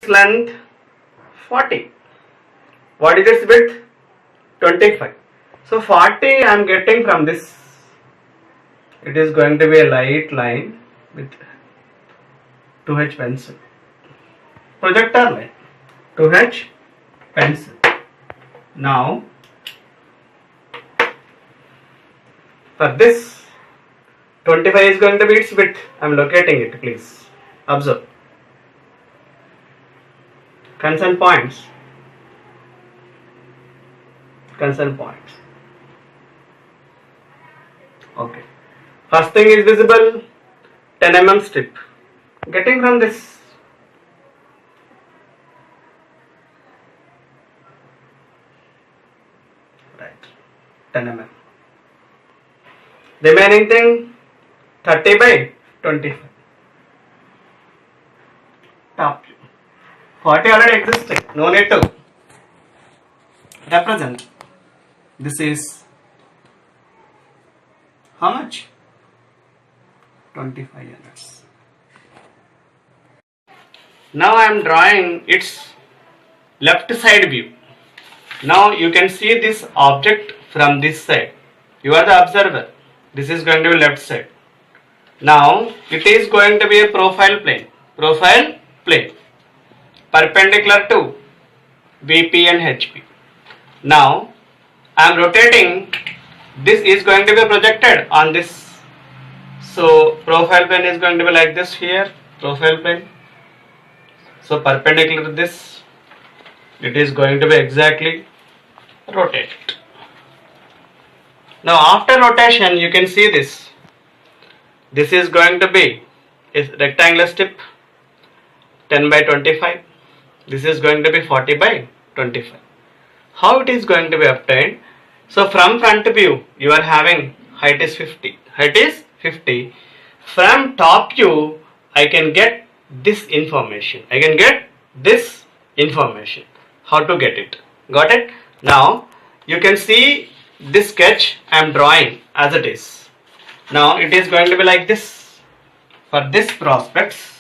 length 40. What is its width? 25. So 40 I am getting from this. It is going to be a light line with 2H pencil. Projector line. 2H pencil. Now for this 25 is going to be its width. I am locating it, please. Observe. Concern points. Concern points. Okay. First thing is visible 10 mm strip. Getting from this. Right. 10 mm. Remaining thing 30 by 25. Top view. 40 already existing. No need to represent. This is how much? 25 units. Now I am drawing its left side view. Now you can see this object from this side. You are the observer. This is going to be left side. Now it is going to be a profile plane. Profile plane. Perpendicular to VP and HP. Now I am rotating. This is going to be projected on this. So profile plane is going to be like this here. Profile plane. So perpendicular to this. It is going to be exactly rotated. Now after rotation you can see this. This is going to be a rectangular strip 10 by 25. This is going to be 40 by 25. How it is going to be obtained? So from front view you are having height is 50. Height is 50. From top view I can get this information. I can get this information. How to get it? Got it? Now you can see this sketch I am drawing as it is. Now it is going to be like this. For this prospects,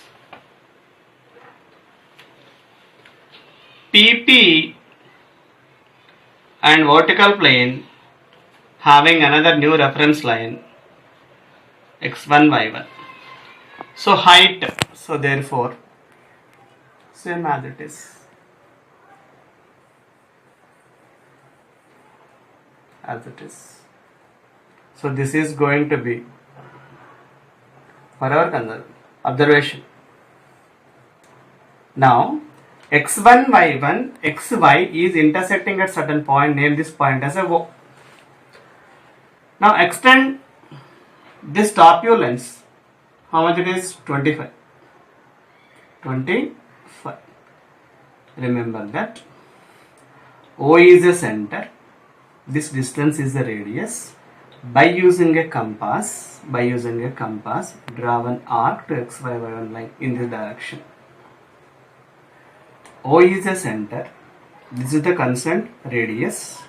PP and vertical plane having another new reference line x1 y1. So height, so therefore same as it is. As it is. So this is going to be for our observation. Now x1 y1 xy is intersecting at certain point. Name this point as a O. Now extend this top view lens. How much it is? 25. 25. Remember that O is a center. This distance is the radius. By using a compass, draw an arc to x, y, y1 line in this direction. O is a center. This is the concerned radius.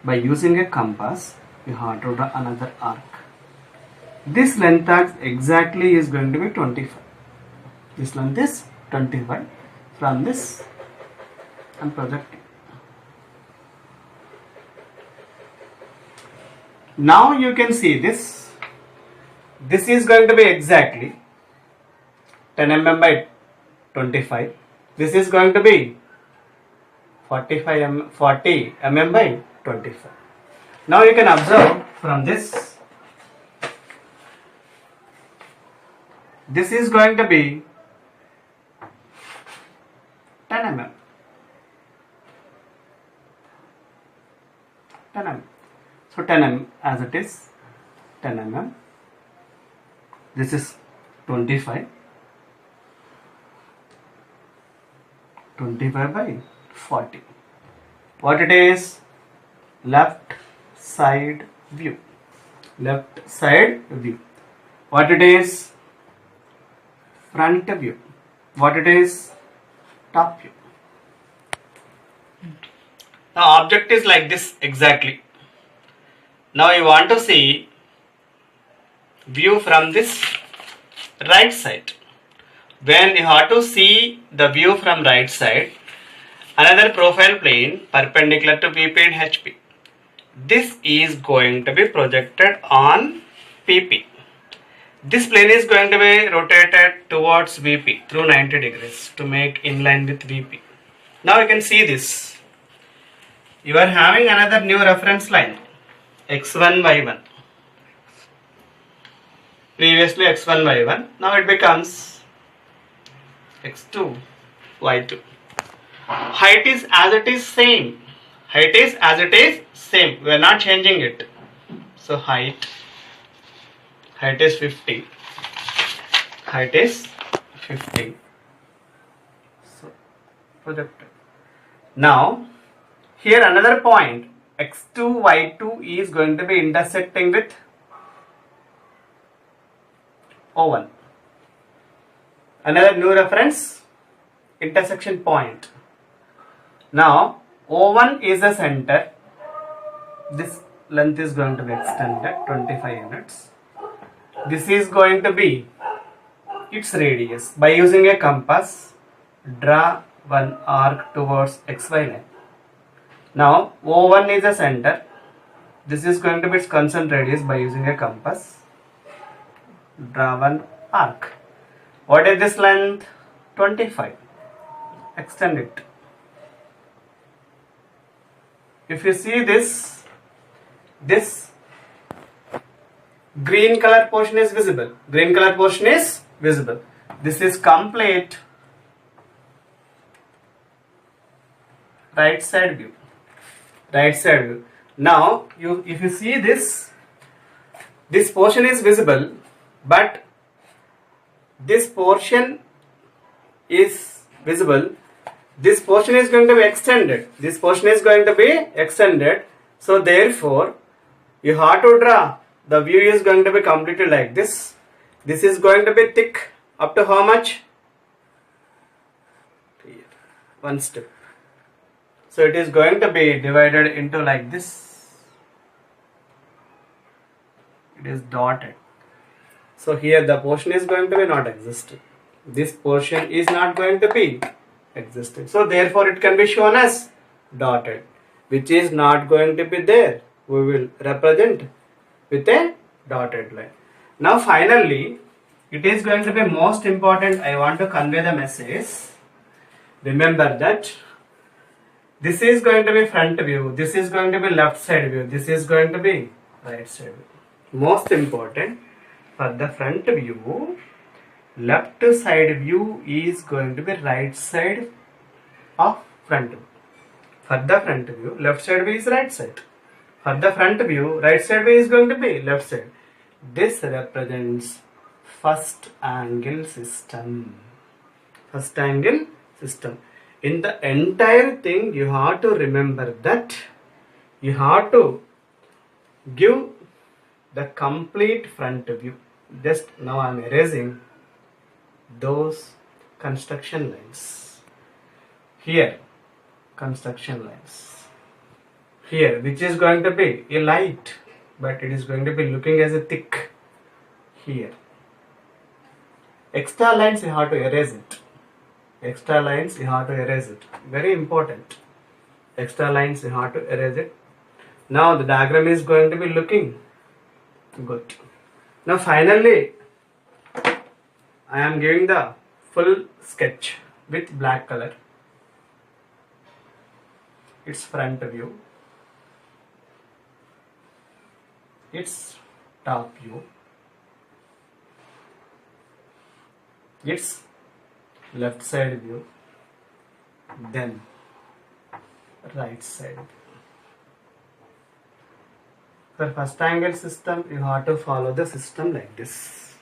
By using a compass, you have to draw another arc. This length exactly is going to be 25. This length is 25. From this, I am projecting. Now you can see this. This is going to be exactly 10 mm by 25. This is going to be 40 mm by 25. Now you can observe from this. This is going to be 10 mm. 10 mm. So 10 mm as it is, 10 mm. This is 25. 25 by 40. What it is? Left side view. Left side view. What it is? Front view. What it is? Top view. Now object is like this exactly. Now you want to see view from this right side. when you have to see the view from right side, another profile plane perpendicular to VP and HP. This is going to be projected on PP. This plane is going to be rotated towards VP through 90 degrees to make inline with VP. Now you can see this. You are having another new reference line, x1, y1. Previously x1, y1. Now it becomes x2, y2. Height is as it is same. Height is as it is same. We are not changing it. So height is 50. Height is 50. So projected. Now here another point, x2, y2 is going to be intersecting with O1. Another new reference, intersection point. Now O1 is a center. This length is going to be extended 25 units. This is going to be its radius. By using a compass, draw one arc towards xy line. Now O1 is a center. This is going to be its concern radius. By using a compass, draw one arc. What is this length? 25. Extend it. If you see this green color portion is visible. Green color portion is visible. This is complete right side view. Right side view. Now if you see this portion is visible, but this portion is visible. This portion is going to be extended. This portion is going to be extended. So therefore, you have to draw. The view is going to be completed like this. This is going to be thick up to how much? Here, one step. So it is going to be divided into like this. It is dotted. So here the portion is going to be not existing. This portion is not going to be existing. So therefore it can be shown as dotted, which is not going to be there. We will represent with a dotted line. Now finally, it is going to be most important. I want to convey the message. Remember that this is going to be front view, this is going to be left side view, this is going to be right side view. Most important, for the front view, left side view is going to be right side of front view. For the front view, left side view is right side. For the front view, right side view is going to be left side. This represents first angle system. First angle system. In the entire thing, you have to remember that you have to give the complete front view. Just now I am erasing those construction lines. Here, construction lines. Here, which is going to be a light, but it is going to be looking as a thick. Here. Extra lines you have to erase it. Extra lines you have to erase it. Very important. Extra lines you have to erase it. Now the diagram is going to be looking good. Now finally, I am giving the full sketch with black color. Its front view. Its top view. Its left side view, then right side. For first angle system, you have to follow the system like this.